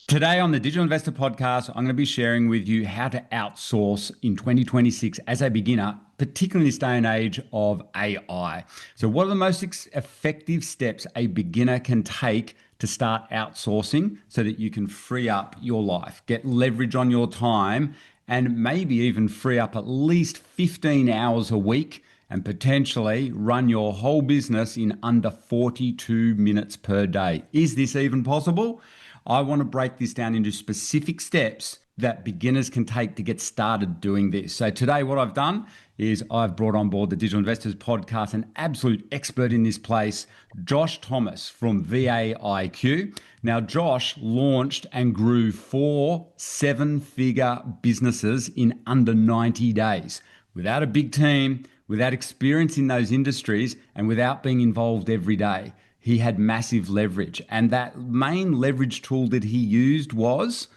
Today on the Digital Investor Podcast, I'm going to be sharing with you how to outsource in 2026 as a beginner, particularly in this day and age of AI. So, what are the most effective steps a beginner can take to start outsourcing so that you can free up your life, get leverage on your time, and maybe even free up at least 15 hours a week and potentially run your whole business in under 42 minutes per day? Is this even possible? I want to break this down into specific steps that beginners can take to get started doing this. So today what I've done is I've brought on board the Digital Investors Podcast, an absolute expert in this place, Josh Thomas from VAIQ. Now, Josh launched and grew 4 7-figure businesses in under 90 days without a big team, without experience in those industries, and without being involved every day. He had massive leverage. And that main leverage tool that he used was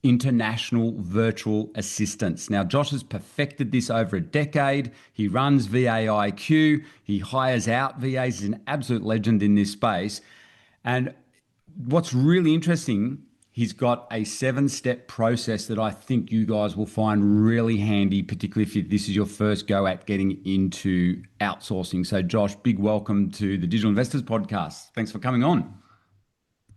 international virtual assistants. Now, Josh has perfected this over a decade. He runs VAIQ. He hires out VAs. He's an absolute legend in this space. And what's really interesting, he's got a 7-step process that I think you guys will find really handy, particularly if this is your first go at getting into outsourcing. So Josh, big welcome to the Digital Investors Podcast. Thanks for coming on.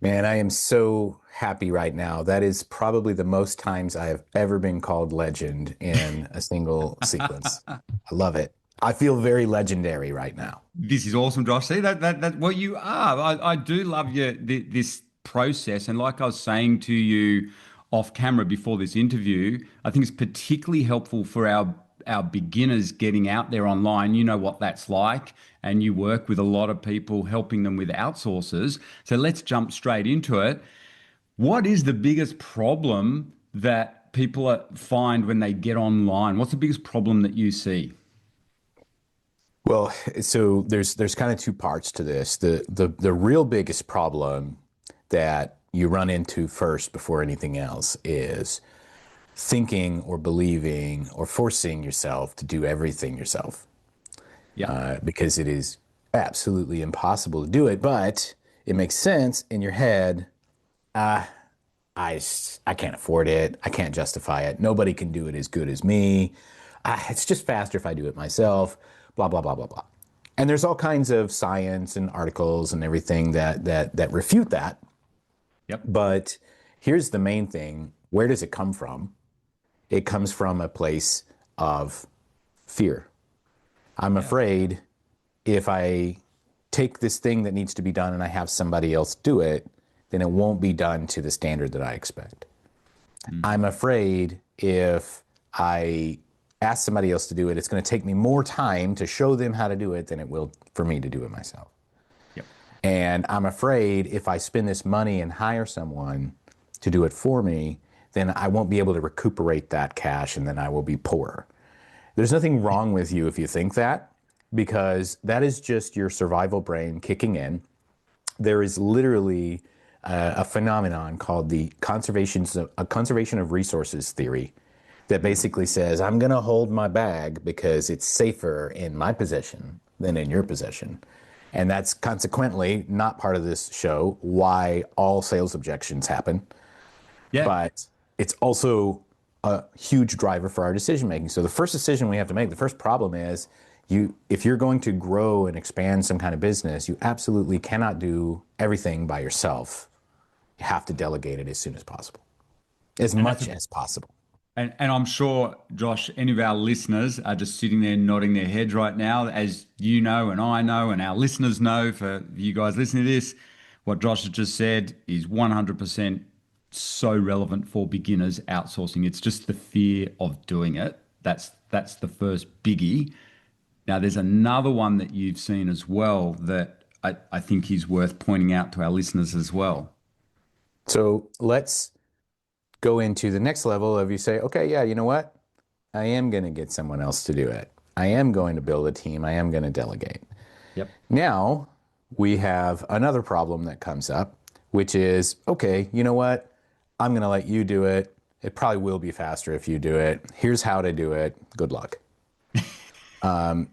Man, I am so happy right now. That is probably the most times I have ever been called legend in a single sequence. I love it. I feel very legendary right now. This is awesome, Josh. See, that well, you are. I do love this process. And like I was saying to you off camera before this interview, I think it's particularly helpful for our beginners getting out there online. You know what that's like, and you work with a lot of people helping them with outsourcers. So let's jump straight into it. What is the biggest problem that people find when they get online? What's the biggest problem that you see? Well, so there's kind of two parts to this. The real biggest problem that you run into first before anything else is thinking or believing or forcing yourself to do everything yourself. Yeah. Because it is absolutely impossible to do it, but it makes sense in your head. I can't afford it. I can't justify it. Nobody can do it as good as me. It's just faster if I do it myself, blah, blah, blah, blah, blah. And there's all kinds of science and articles and everything that refute that. Yep. But here's the main thing. Where does it come from? It comes from a place of fear. I'm afraid if I take this thing that needs to be done and I have somebody else do it, then it won't be done to the standard that I expect. I'm afraid if I ask somebody else to do it, it's going to take me more time to show them how to do it than it will for me to do it myself. And I'm afraid if I spend this money and hire someone to do it for me, then I won't be able to recuperate that cash and then I will be poorer. There's nothing wrong with you if you think that, because that is just your survival brain kicking in. There is literally a phenomenon called the conservation of resources theory that basically says, I'm going to hold my bag because it's safer in my possession than in your possession. And that's consequently not part of this show, why all sales objections happen. Yeah. But it's also a huge driver for our decision making. So the first decision we have to make, the first problem is if you're going to grow and expand some kind of business, you absolutely cannot do everything by yourself. You have to delegate it as soon as possible, as much as possible. And I'm sure, Josh, any of our listeners are just sitting there nodding their heads right now. As you know, and I know, and our listeners know, for you guys listening to this, what Josh has just said is 100% so relevant for beginners outsourcing. It's just the fear of doing it. That's the first biggie. Now, there's another one that you've seen as well that I think is worth pointing out to our listeners as well. So let's go into the next level of you say, okay, yeah, you know what? I am going to get someone else to do it. I am going to build a team. I am going to delegate. Yep. Now we have another problem that comes up, which is, okay, you know what? I'm going to let you do it. It probably will be faster if you do it. Here's how to do it. Good luck. Well,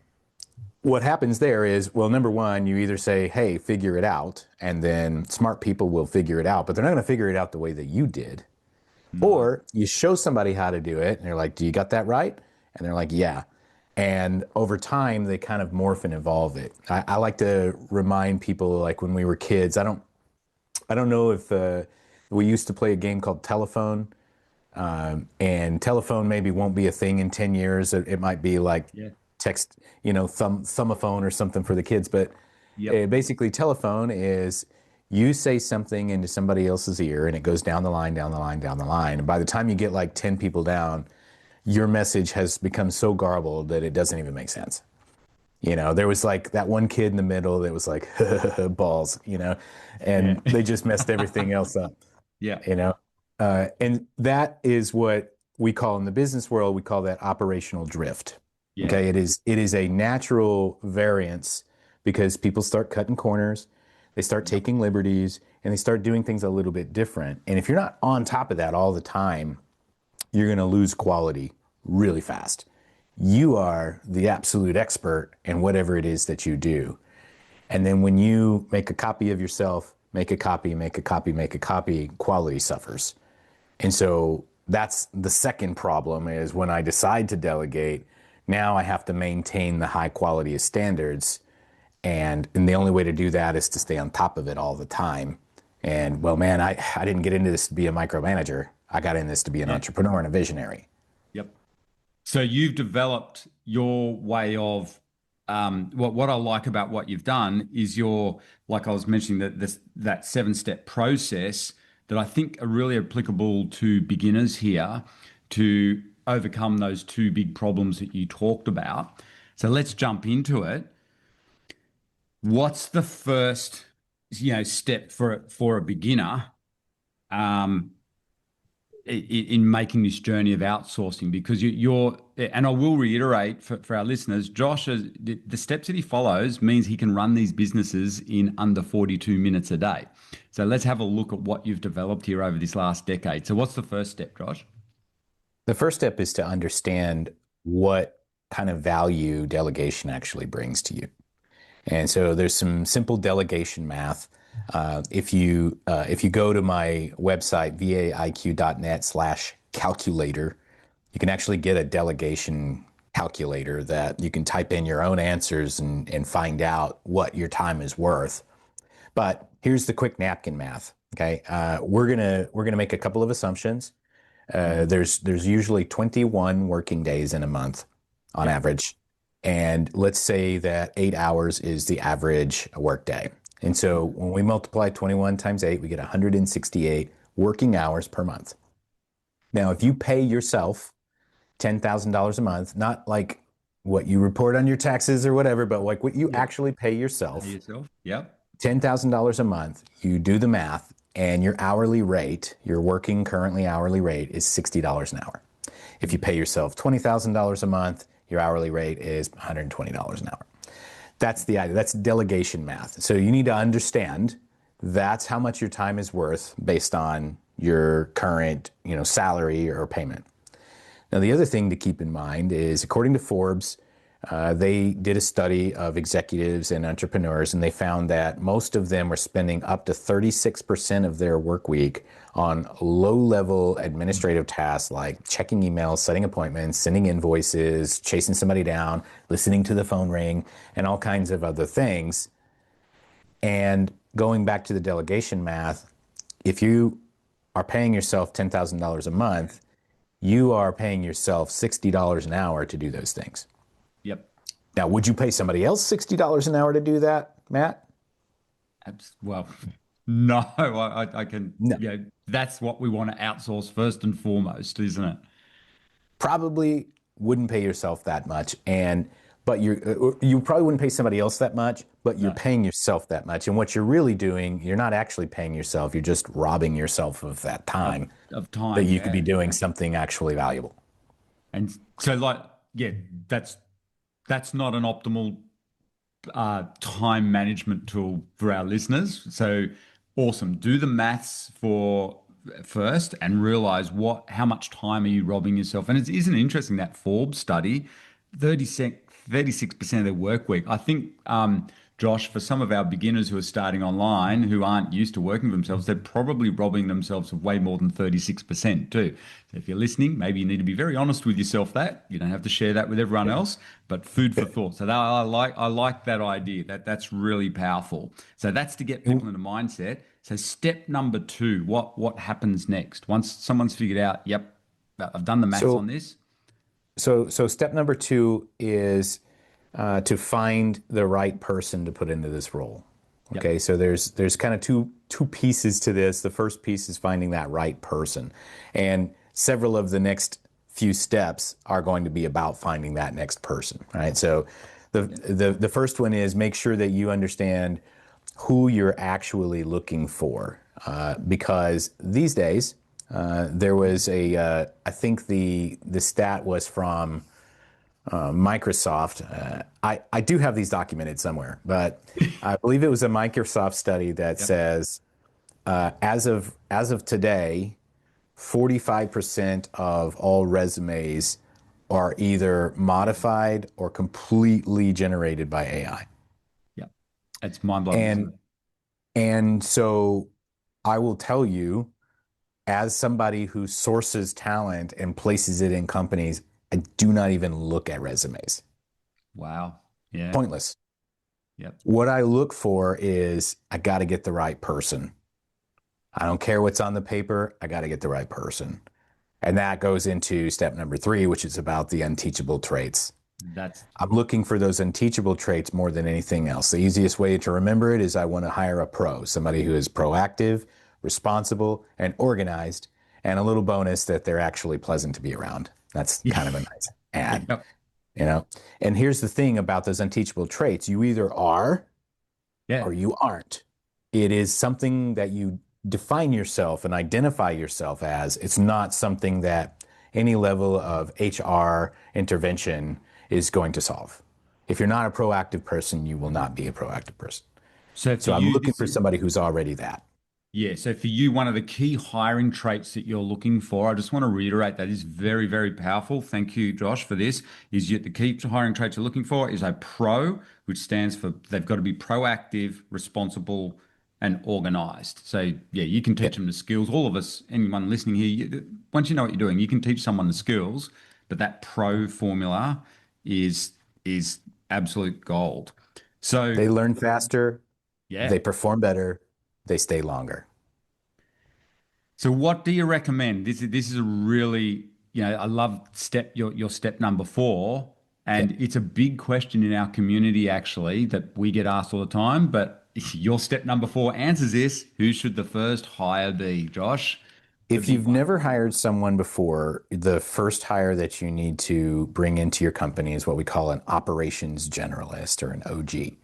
what happens there is, well, number one, you either say, hey, figure it out, and then smart people will figure it out, but they're not going to figure it out the way that you did. No. Or you show somebody how to do it, and they're like, do you got that right? And they're like, yeah. And over time, they kind of morph and evolve it. I like to remind people, like when we were kids, I don't know if we used to play a game called Telephone, and telephone maybe won't be a thing in 10 years. It might be like Yeah. text, thumaphone or something for the kids. But Yep. basically, telephone is you say something into somebody else's ear and it goes down the line, down the line, down the line. And by the time you get like 10 people down, your message has become so garbled that it doesn't even make sense. There was like that one kid in the middle that was like, balls, Yeah. and they just messed everything else up, Yeah. you know? And that is what we call in the business world, we call that operational drift. Yeah. Okay. It is a natural variance because people start cutting corners, they start Yep. taking liberties, and they start doing things a little bit different. And if you're not on top of that all the time, you're going to lose quality really fast. You are the absolute expert in whatever it is that you do. And then when you make a copy of yourself, make a copy, make a copy, make a copy, quality suffers. And so that's the second problem is when I decide to delegate, now I have to maintain the high quality of standards. And the only way to do that is to stay on top of it all the time. And well, man, I didn't get into this to be a micromanager. I got in this to be an Yeah. entrepreneur and a visionary. Yep. So you've developed your way of what I like about what you've done is your, like I was mentioning, that 7-step process that I think are really applicable to beginners here to overcome those two big problems that you talked about. So let's jump into it. What's the first, step for a beginner um, in making this journey of outsourcing? Because you're, and I will reiterate for our listeners, Josh, the steps that he follows means he can run these businesses in under 42 minutes a day. So let's have a look at what you've developed here over this last decade. So what's the first step, Josh? The first step is to understand what kind of value delegation actually brings to you. And so there's some simple delegation math. If you go to my website, vaiq.net/calculator, you can actually get a delegation calculator that you can type in your own answers and find out what your time is worth. But here's the quick napkin math. Okay, we're gonna make a couple of assumptions. There's usually 21 working days in a month on Yep. average. And let's say that 8 hours is the average work day. And so when we multiply 21 times 8, we get 168 working hours per month. Now, if you pay yourself $10,000 a month, not like what you report on your taxes or whatever, but like what you Yep. actually pay Pay yourself, yourself. Yep. $10,000 a month, you do the math, and your hourly rate, your working currently hourly rate is $60 an hour. If you pay yourself $20,000 a month, your hourly rate is $120 an hour. That's the idea. That's delegation math. So you need to understand that's how much your time is worth based on your current, salary or payment. Now, the other thing to keep in mind is, according to Forbes, they did a study of executives and entrepreneurs, and they found that most of them were spending up to 36% of their work week on low-level administrative tasks like checking emails, setting appointments, sending invoices, chasing somebody down, listening to the phone ring, and all kinds of other things. And going back to the delegation math, if you are paying yourself $10,000 a month, you are paying yourself $60 an hour to do those things. Yep. Now, would you pay somebody else $60 an hour to do that, Matt? Well, no, I can, No. that's what we want to outsource first and foremost, isn't it? Probably wouldn't pay yourself that much, but you probably wouldn't pay somebody else that much, but you're No, paying yourself that much. And what you're really doing, you're not actually paying yourself, you're just robbing yourself of that of, time of that time, you could be yeah. doing something actually valuable. And so, that's not an optimal time management tool for our listeners. So awesome. Do the maths for first and realize how much time are you robbing yourself. And isn't it interesting that Forbes study, 36 36% of their work week. I think, Josh, for some of our beginners who are starting online, who aren't used to working for themselves, they're probably robbing themselves of way more than 36% too. So if you're listening, maybe you need to be very honest with yourself that you don't have to share that with everyone else, but food for thought. So that, I like that idea. That's really powerful. So that's to get people in a mindset. So step number two, what happens next? Once someone's figured out, yep, I've done the maths on So, this. so step number two is to find the right person to put into this role. Yep. Okay, so there's kind of two pieces to this. The first piece is finding that right person, and several of the next few steps are going to be about finding that next person. Right. So the first one is make sure that you understand who you're actually looking for, because these days there was I think the stat was from Microsoft. I do have these documented somewhere, but I believe it was a Microsoft study that Yep. says as of today, 45% of all resumes are either modified or completely generated by AI. Yep. It's mind blowing, isn't And it? and so I will tell you, as somebody who sources talent and places it in companies, I do not even look at resumes. Wow. Yeah. Pointless. Yep. What I look for is I got to get the right person. I don't care what's on the paper. I got to get the right person. And that goes into step number three, which is about the unteachable traits. That's I'm looking for those unteachable traits more than anything else. The easiest way to remember it is I want to hire a pro, somebody who is proactive, responsible, and organized, and a little bonus that they're actually pleasant to be around. That's kind of a nice add, yep. you know? And here's the thing about those unteachable traits. You either are Yeah. or you aren't. It is something that you define yourself and identify yourself as. It's not something that any level of HR intervention is going to solve. If you're not a proactive person, you will not be a proactive person. So for So I'm you, looking this for is somebody who's already that. yeah. So for you, one of the key hiring traits that you're looking for, I just want to reiterate that is very, very powerful. Thank you, Josh, for this. Is you, the key hiring traits you're looking for is a pro, which stands for they've got to be proactive, responsible, and organized. So yeah, you can Yeah. teach them the skills. All of us, anyone listening here, once you know what you're doing, you can teach someone the skills. But that pro formula is absolute gold. So They learn faster, yeah. they perform better, they stay longer. So what do you recommend? This is a really, I love your step number four, Yeah. and it's a big question in our community actually that we get asked all the time. But your step number four answers this. Who should the first hire be, Josh? The If big you've one. never hired someone before, the first hire that you need to bring into your company is what we call an operations generalist or an OG.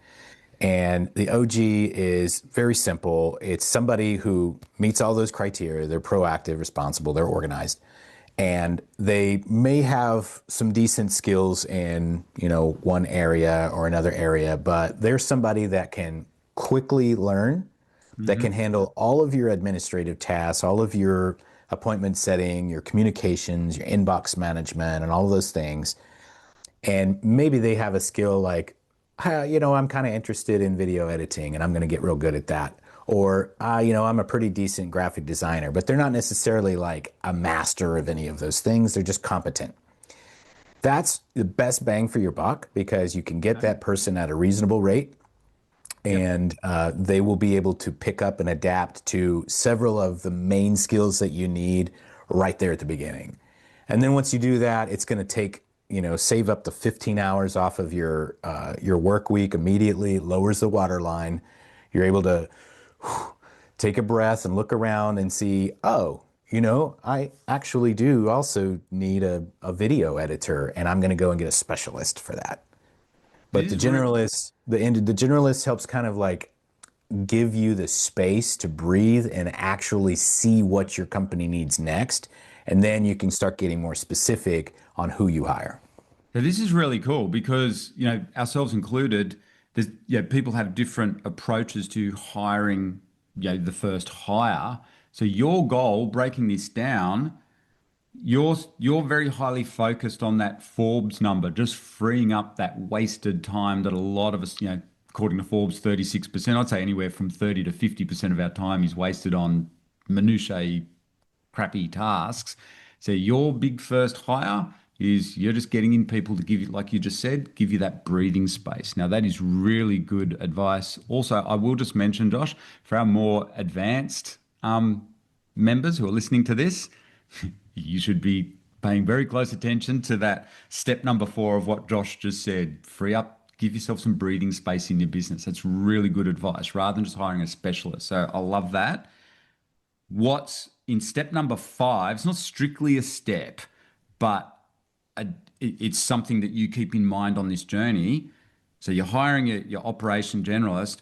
And the OG is very simple. It's somebody who meets all those criteria. They're proactive, responsible, they're organized, and they may have some decent skills in, one area or another area, but they're somebody that can quickly learn, that can Hmm. handle all of your administrative tasks, all of your appointment setting, your communications, your inbox management, and all of those things. And maybe they have a skill like, I'm kind of interested in video editing and I'm going to get real good at that. Or, I'm a pretty decent graphic designer, but they're not necessarily like a master of any of those things. They're just competent. That's the best bang for your buck because you can get Okay. that person at a reasonable rate, Yep. and they will be able to pick up and adapt to several of the main skills that you need right there at the beginning. And then once you do that, it's going to take, save up to 15 hours off of your work week immediately, lowers the waterline. You're able to take a breath and look around and see, oh, I actually do also need a video editor, and I'm going to go and get a specialist for that. But This the is real. generalist, the generalist helps kind of like give you the space to breathe and actually see what your company needs next. And then you can start getting more specific on who you hire. So this is really cool because, ourselves included, there's, people have different approaches to hiring, the first hire. So your goal, breaking this down, you're very highly focused on that Forbes number, just freeing up that wasted time that a lot of us, according to Forbes, 36%, I'd say anywhere from 30 to 50% of our time is wasted on minutiae, crappy tasks. So your big first hire is you're just getting in people to give you, like you just said, give you that breathing space. Now that is really good advice. Also, I will just mention, Josh, for our more advanced members who are listening to this, you should be paying very close attention to that step number 4 of what Josh just said. Free up, give yourself some breathing space in your business. That's really good advice rather than just hiring a specialist. So I love that. What's in step number 5? It's not strictly a step, but it's something that you keep in mind on this journey. So you're hiring your operation generalist.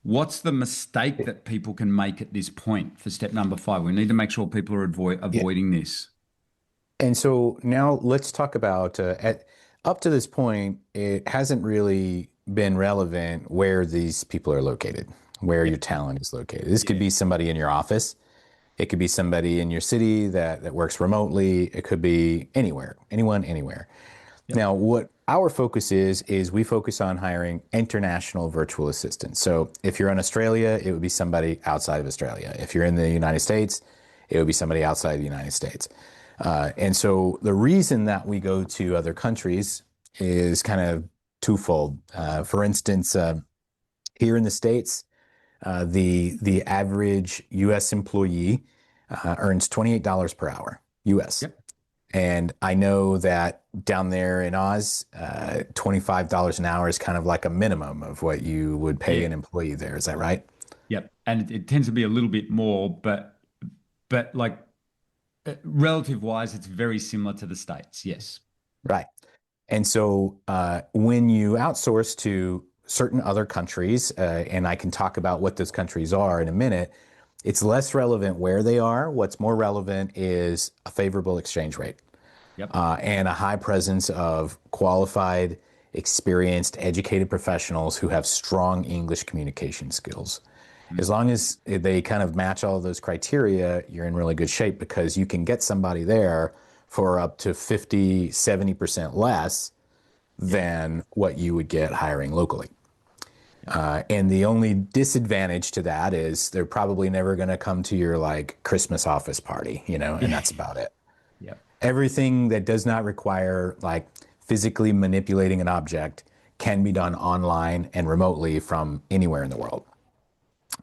What's the mistake that people can make at this point for step number 5? We need to make sure people are avoiding this. And so now let's talk about up to this point, it hasn't really been relevant where these people are located, where your talent is located. This could be somebody in your office. It could be somebody in your city that works remotely. It could be anywhere, anyone, anywhere. Yep. Now, what our focus is we focus on hiring international virtual assistants. So if you're in Australia, it would be somebody outside of Australia. If you're in the United States, it would be somebody outside the United States. And so the reason that we go to other countries is kind of twofold. For instance, here in the States, the average U.S. employee earns $28 per hour, U.S. Yep. And I know that down there in Oz, $25 an hour is kind of like a minimum of what you would pay an employee there. Is that right? Yep. And it tends to be a little bit more, but like relative wise, it's very similar to the States. Yes. Right. And so when you outsource to certain other countries, and I can talk about what those countries are in a minute, it's less relevant where they are. What's more relevant is a favorable exchange rate. Yep. And a high presence of qualified, experienced, educated professionals who have strong English communication skills. Mm-hmm. As long as they kind of match all of those criteria, you're in really good shape because you can get somebody there for up to 50, 70% less than what you would get hiring locally. And the only disadvantage to that is they're probably never going to come to your like Christmas office party, and that's about it. Yep. Everything that does not require like physically manipulating an object can be done online and remotely from anywhere in the world.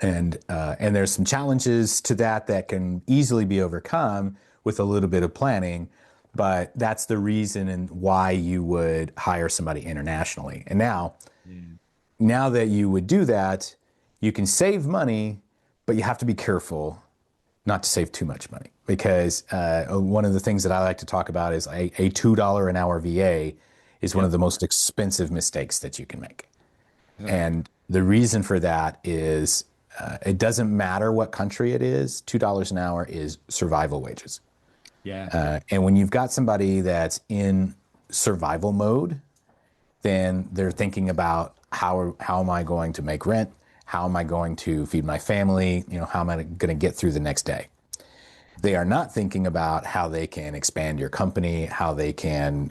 And there's some challenges to that can easily be overcome with a little bit of planning, but that's the reason and why you would hire somebody internationally. And now that you would do that, you can save money, but you have to be careful not to save too much money because one of the things that I like to talk about is a $2 an hour VA is one of the most expensive mistakes that you can make. And the reason for that is it doesn't matter what country it is, $2 an hour is survival wages. And when you've got somebody that's in survival mode, then they're thinking about how am I going to make rent? How am I going to feed my family? How am I going to get through the next day? They are not thinking about how they can expand your company, how they can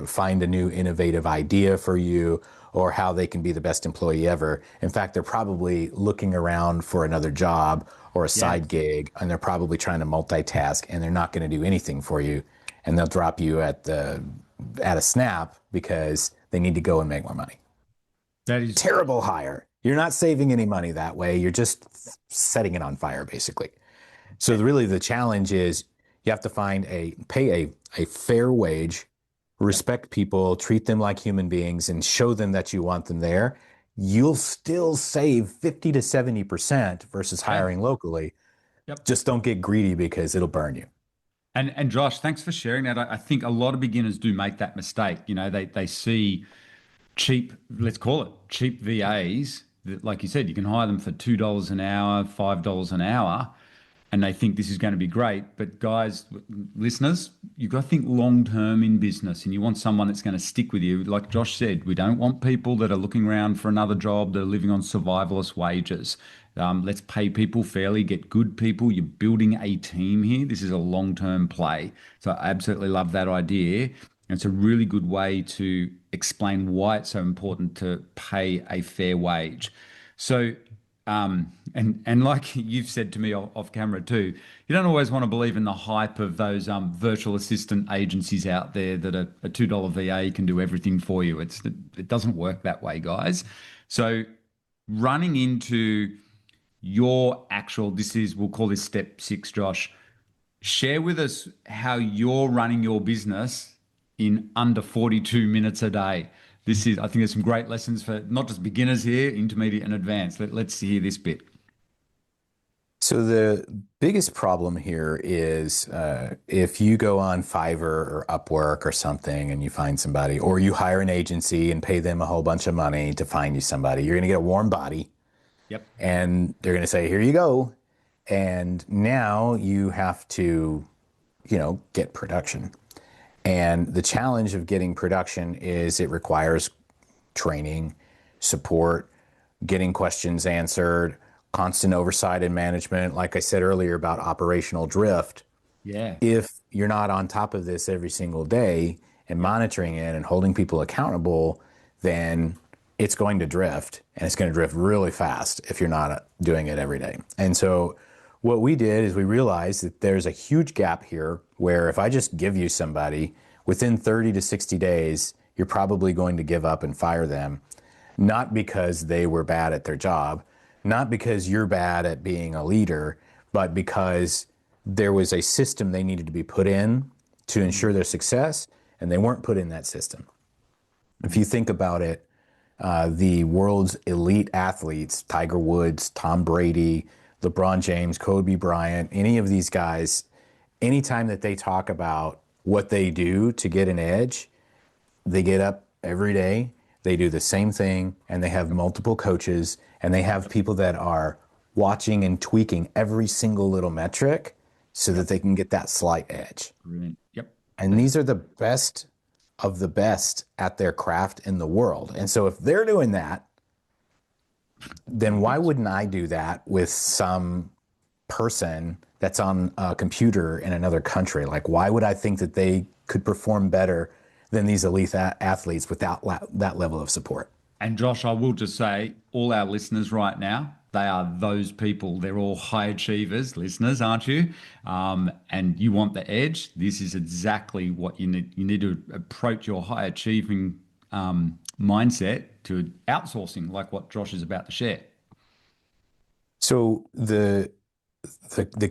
find a new innovative idea for you, or how they can be the best employee ever. In fact, they're probably looking around for another job or a side gig, and they're probably trying to multitask, and they're not going to do anything for you, and they'll drop you at a snap because they need to go and make more money. That is terrible hire. You're not saving any money that way. You're just setting it on fire, basically. So really the challenge is you have to pay a fair wage, respect people, treat them like human beings, and show them that you want them there. You'll still save 50 to 70% versus hiring locally. Yep. Just don't get greedy because it'll burn you. And Josh, thanks for sharing that. I think a lot of beginners do make that mistake. They see cheap, let's call it cheap VAs. That, like you said, you can hire them for $2 an hour, $5 an hour, and they think this is going to be great. But guys, listeners, you've got to think long term in business, and you want someone that's going to stick with you. Like Josh said, we don't want people that are looking around for another job that are living on survivalist wages. Let's pay people fairly, get good people. You're building a team here. This is a long term play. So I absolutely love that idea. And it's a really good way to explain why it's so important to pay a fair wage. So, and like you've said to me off camera too, you don't always want to believe in the hype of those virtual assistant agencies out there that a $2 VA can do everything for you. It doesn't work that way, guys. So running into your actual, we'll call this step 6, Josh. Share with us how you're running your business in under 42 minutes a day. I think there's some great lessons for not just beginners here, intermediate and advanced. Let's hear this bit. So the biggest problem here is if you go on Fiverr or Upwork or something and you find somebody, or you hire an agency and pay them a whole bunch of money to find you somebody, you're going to get a warm body. Yep. And they're going to say, here you go. And now you have to, get production. And the challenge of getting production is it requires training, support, getting questions answered, constant oversight and management. Like I said earlier about operational drift. Yeah. If you're not on top of this every single day and monitoring it and holding people accountable, then it's going to drift, and it's going to drift really fast if you're not doing it every day. And so what we did is we realized that there's a huge gap here where if I just give you somebody, within 30 to 60 days, you're probably going to give up and fire them, not because they were bad at their job, not because you're bad at being a leader, but because there was a system they needed to be put in to ensure their success, and they weren't put in that system. If you think about it, the world's elite athletes, Tiger Woods, Tom Brady, LeBron James, Kobe Bryant, any of these guys, anytime that they talk about what they do to get an edge, they get up every day, they do the same thing, and they have multiple coaches, and they have people that are watching and tweaking every single little metric so that they can get that slight edge. Brilliant. Yep. And these are the best of the best at their craft in the world. And so if they're doing that, then why wouldn't I do that with some person that's on a computer in another country? Like, why would I think that they could perform better than these elite athletes without that level of support? And Josh, I will just say, all our listeners right now, they are those people. They're all high achievers, listeners, aren't you? And you want the edge. This is exactly what you need. You need to approach your high achieving mindset to outsourcing, like what Josh is about to share. So the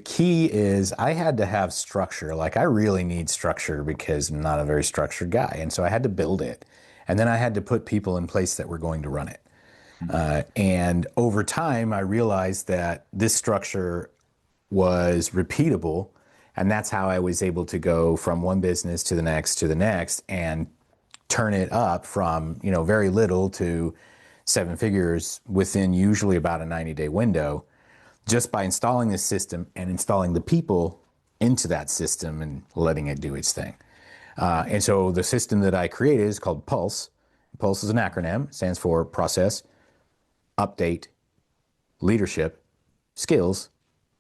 key is I had to have structure. Like, I really need structure because I'm not a very structured guy. And so I had to build it. And then I had to put people in place that were going to run it. And over time, I realized that this structure was repeatable. And that's how I was able to go from one business to the next and turn it up from, very little to 7 figures within usually about a 90-day window, just by installing this system and installing the people into that system and letting it do its thing. And so the system that I created is called PULSE. PULSE is an acronym. It stands for Process, Update, Leadership, Skills,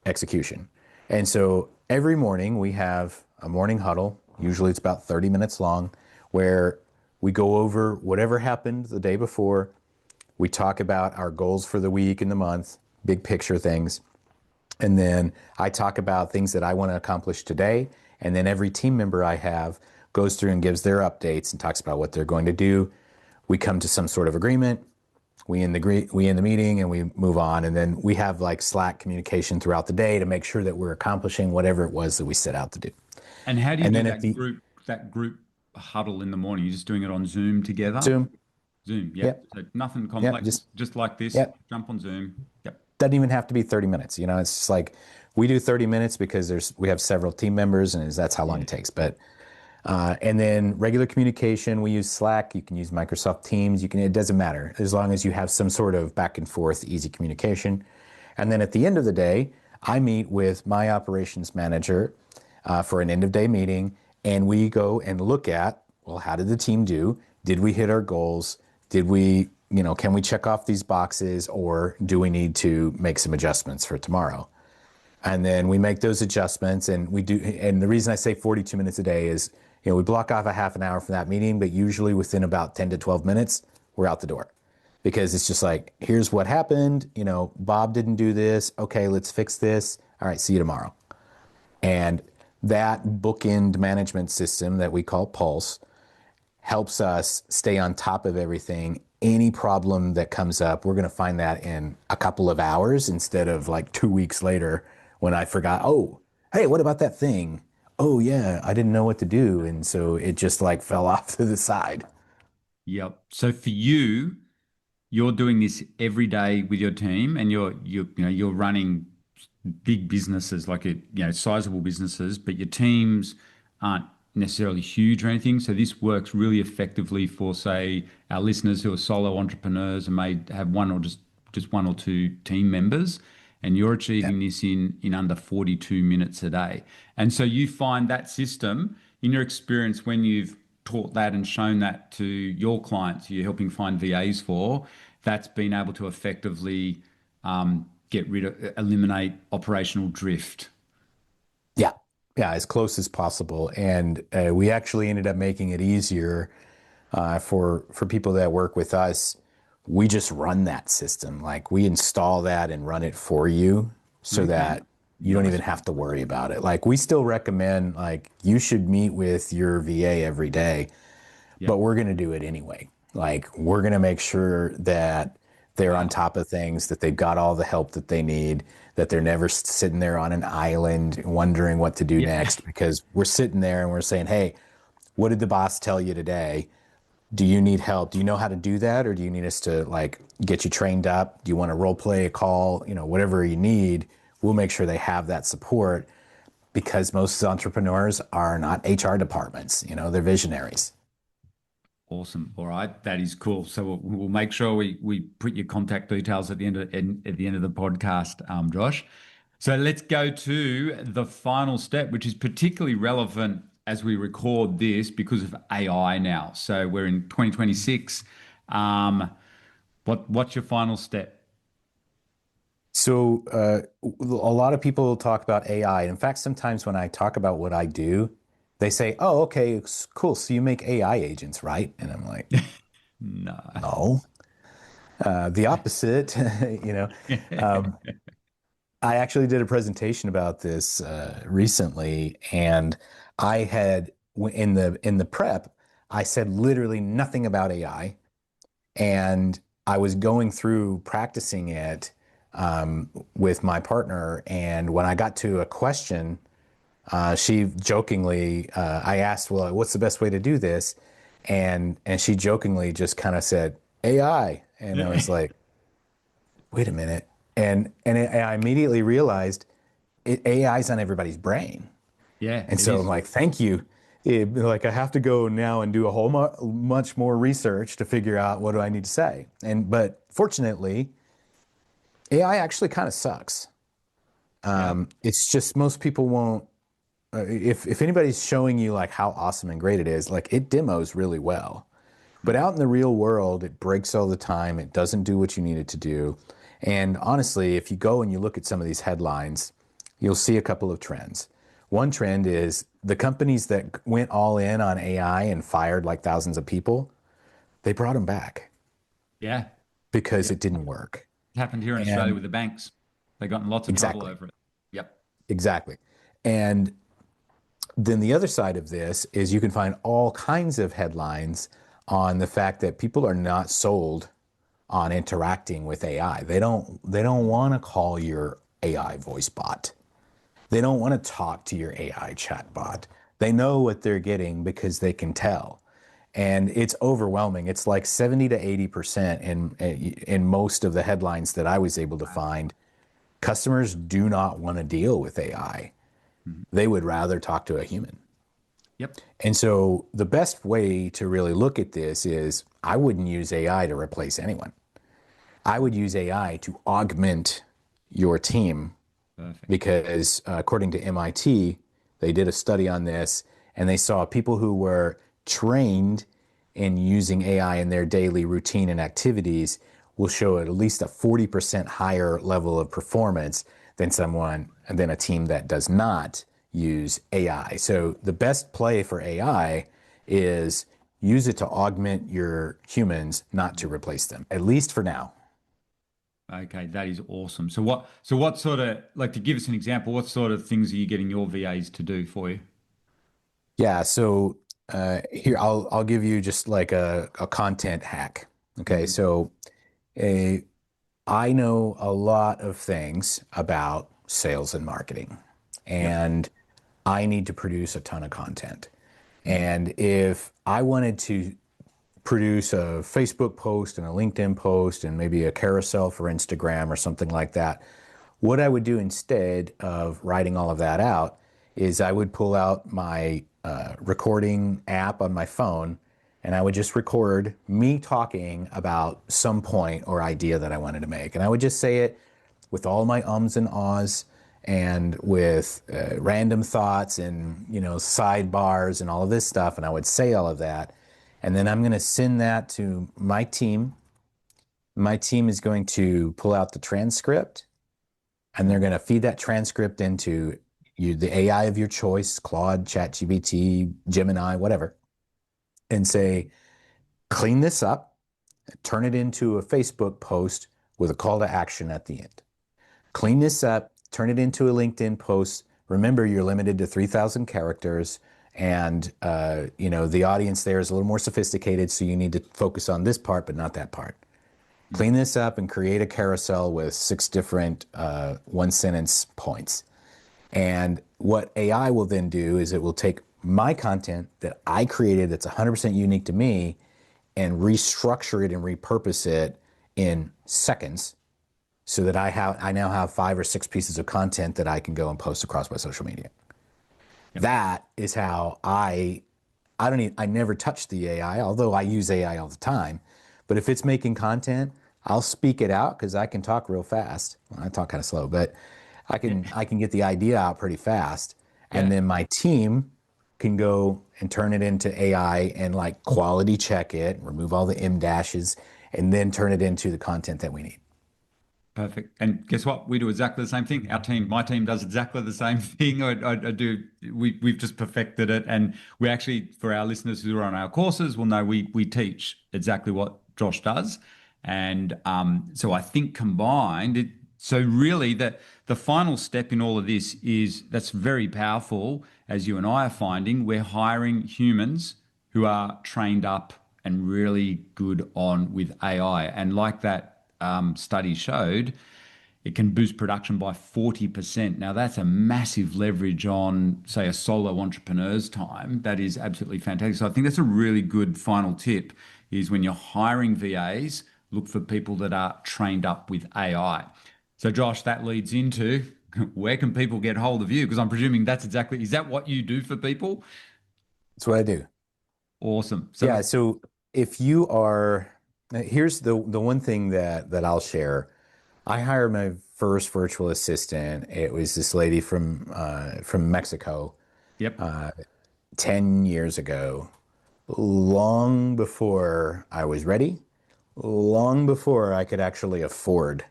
Execution. And so every morning we have a morning huddle. Usually it's about 30 minutes long, where we go over whatever happened the day before. We talk about our goals for the week and the month, big picture things. And then I talk about things that I want to accomplish today. And then every team member I have goes through and gives their updates and talks about what they're going to do. We come to some sort of agreement. We end the meeting and we move on. And then we have like Slack communication throughout the day to make sure that we're accomplishing whatever it was that we set out to do. And how do you do that group huddle in the morning? You're just doing it on Zoom together? Zoom. Yep. Yep. So nothing complex, Yep, just like this. Yep. Jump on Zoom. Yep. Doesn't even have to be 30 minutes. It's just like we do 30 minutes because we have several team members and that's how long it takes. But and then regular communication, we use Slack. You can use Microsoft Teams. It doesn't matter as long as you have some sort of back and forth, easy communication. And then at the end of the day, I meet with my operations manager for an end of day meeting, And we go and look at, well, how did the team do? Did we hit our goals? Did we, can we check off these boxes, or do we need to make some adjustments for tomorrow? And then we make those adjustments, and we do. And the reason I say 42 minutes a day is, we block off a half an hour from that meeting, but usually within about 10 to 12 minutes, we're out the door, because it's just like, here's what happened. Bob didn't do this. Okay, let's fix this. All right, see you tomorrow. And that bookend management system that we call Pulse helps us stay on top of everything. Any problem that comes up, we're going to find that in a couple of hours instead of like 2 weeks later when I forgot, oh, hey, what about that thing? Oh, yeah, I didn't know what to do. And so it just like fell off to the side. Yep. So for you, you're doing this every day with your team, and you're running big businesses, like sizable businesses, but your teams aren't necessarily huge or anything. So this works really effectively for, say, our listeners who are solo entrepreneurs and may have one or just one or two team members, and you're achieving this in under 42 minutes a day. And so you find that system, in your experience, when you've taught that and shown that to your clients you're helping find VAs for, that's been able to effectively eliminate operational drift. Yeah. Yeah, as close as possible. And we actually ended up making it easier for people that work with us. We just run that system. Like, we install that and run it for you so that you don't even have to worry about it. Like, we still recommend, like, you should meet with your VA every day, but we're going to do it anyway. Like, we're going to make sure that they're on top of things, that they've got all the help that they need, that they're never sitting there on an island wondering what to do next, because we're sitting there and we're saying, hey, what did the boss tell you today? Do you need help? Do you know how to do that? Or do you need us to like get you trained up? Do you want to role play a call? Whatever you need, we'll make sure they have that support, because most entrepreneurs are not HR departments. They're visionaries. Awesome. All right, that is cool. So we'll make sure we put your contact details at the end of the podcast, Josh. So let's go to the final step, which is particularly relevant as we record this because of AI now. So we're in 2026. What's your final step? So a lot of people talk about AI. In fact, sometimes when I talk about what I do, they say, oh, okay, it's cool. So you make AI agents, right? And I'm like, no, the opposite. I actually did a presentation about this recently, and I had in the prep, I said literally nothing about AI, and I was going through practicing it with my partner, and when I got to a question, she jokingly, I asked, well, what's the best way to do this? And she jokingly just kind of said, AI. And I was like, wait a minute. And I immediately realized AI's on everybody's brain. Yeah. And so I'm like, thank you. Like, I have to go now and do a whole much more research to figure out what do I need to say. But fortunately, AI actually kind of sucks. It's just most people won't. If anybody's showing you like how awesome and great it is, like, it demos really well, but out in the real world, it breaks all the time. It doesn't do what you need it to do. And honestly, if you go and you look at some of these headlines, you'll see a couple of trends. One trend is the companies that went all in on AI and fired like thousands of people, they brought them back. Yeah. Because it didn't work. It happened here in Australia with the banks. They got in lots of trouble over it. Yep. Exactly. And then the other side of this is you can find all kinds of headlines on the fact that people are not sold on interacting with AI. They don't want to call your AI voice bot. They don't want to talk to your AI chat bot. They know what they're getting because they can tell. And it's overwhelming. It's like 70 to 80% in most of the headlines that I was able to find. Customers do not want to deal with AI. They would rather talk to a human. Yep. And so the best way to really look at this is, I wouldn't use AI to replace anyone. I would use AI to augment your team. Perfect. Because according to MIT, they did a study on this, and they saw people who were trained in using AI in their daily routine and activities will show at least a 40% higher level of performance than a team that does not use AI. So the best play for AI is use it to augment your humans, not to replace them, at least for now. Okay, that is awesome. So what sort of, like, to give us an example, what sort of things are you getting your VAs to do for you? Yeah, so here I'll give you just like a content hack. Okay, Hmm. so a I know a lot of things about sales and marketing, Yep. and I need to produce a ton of content. Mm. And if I wanted to produce a Facebook post and a LinkedIn post and maybe a carousel for Instagram or something like that, what I would do instead of writing all of that out is I would pull out my recording app on my phone and I would just record me talking about some point or idea that I wanted to make. And I would just say it with all my ums and ahs and with random thoughts and sidebars and all of this stuff. And I would say all of that. And then I'm going to send that to my team. My team is going to pull out the transcript and they're going to feed that transcript into the AI of your choice, Claude, ChatGPT, Gemini, whatever, and say, clean this up, turn it into a Facebook post with a call to action at the end. Clean this up, turn it into a LinkedIn post. Remember, you're limited to 3,000 characters, and the audience there is a little more sophisticated, so you need to focus on this part, but not that part. Clean this up and create a carousel with 6 different one-sentence points. And what AI will then do is it will take my content that I created that's 100% unique to me and restructure it and repurpose it in seconds so that I now have 5 or 6 pieces of content that I can go and post across my social media. Yep. That is how I never touch the AI, although I use AI all the time. But if it's making content, I'll speak it out because I can talk real fast. Well, I talk kind of slow, but I can get the idea out pretty fast. And Yeah. then my team can go and turn it into AI and like quality check it, remove all the M dashes, and then turn it into the content that we need. Perfect. And guess what? We do exactly the same thing. My team does exactly the same thing. I do. We've just perfected it. And we actually, for our listeners who are on our courses, will know we teach exactly what Josh does. And so I think so really the final step in all of this is that's very powerful, as you and I are finding. We're hiring humans who are trained up and really good on with AI. And like that study showed, it can boost production by 40%. Now, that's a massive leverage on, say, a solo entrepreneur's time. That is absolutely fantastic. So I think that's a really good final tip is when you're hiring VAs, look for people that are trained up with AI. So Josh, that leads into where can people get hold of you? Because I'm presuming is that what you do for people? That's what I do. Awesome. Yeah. So if you are, here's the one thing that I'll share. I hired my first virtual assistant. It was this lady from Mexico Yep. 10 years ago, long before I was ready, long before I could actually afford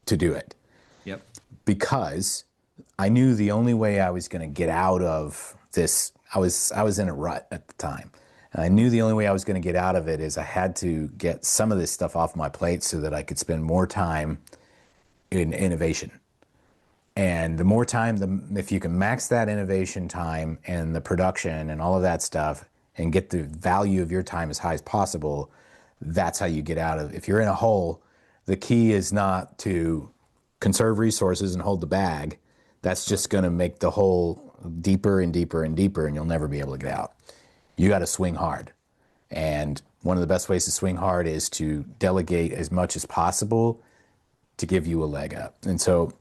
to do it, Yep. because I knew the only way I was going to get out of this, I was in a rut at the time. And I knew the only way I was going to get out of it is I had to get some of this stuff off my plate so that I could spend more time in innovation. And the more time, if you can max that innovation time and the production and all of that stuff and get the value of your time as high as possible, that's how you get out of it. If you're in a hole, the key is not to conserve resources and hold the bag. That's just going to make the hole deeper and deeper and deeper, and you'll never be able to get out. You got to swing hard. And one of the best ways to swing hard is to delegate as much as possible to give you a leg up. And so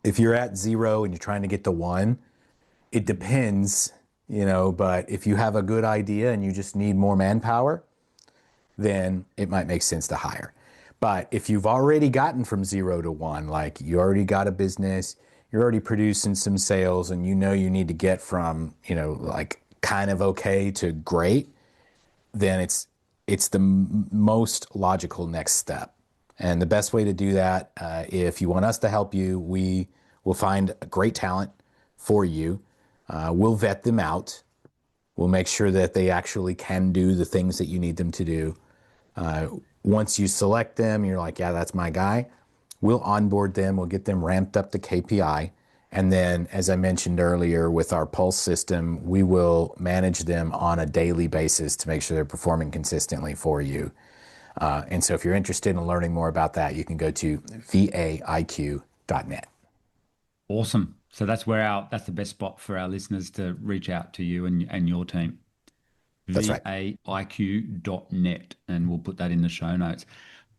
if you're at 0 and you're trying to get to 1, it depends, but if you have a good idea and you just need more manpower, then it might make sense to hire. But if you've already gotten from 0 to 1, like you already got a business, you're already producing some sales, and you need to get from, like kind of okay to great, then it's the most logical next step. And the best way to do that, if you want us to help you, we will find great talent for you. We'll vet them out. We'll make sure that they actually can do the things that you need them to do. Once you select them, you're like, yeah, that's my guy. We'll onboard them. We'll get them ramped up to KPI. And then, as I mentioned earlier, with our Pulse system, we will manage them on a daily basis to make sure they're performing consistently for you. And so if you're interested in learning more about that, you can go to vaiq.net. Awesome. So that's that's the best spot for our listeners to reach out to you and your team. That's right. vaiq.net, and we'll put that in the show notes.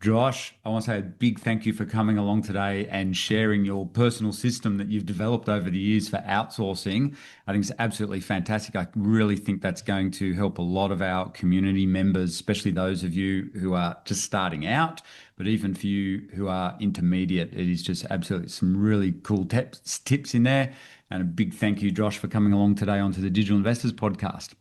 Josh, I want to say a big thank you for coming along today and sharing your personal system that you've developed over the years for outsourcing. I think it's absolutely fantastic. I really think that's going to help a lot of our community members, especially those of you who are just starting out, but even for you who are intermediate. It is just absolutely some really cool tips in there. And a big thank you, Josh, for coming along today onto the Digital Investors Podcast.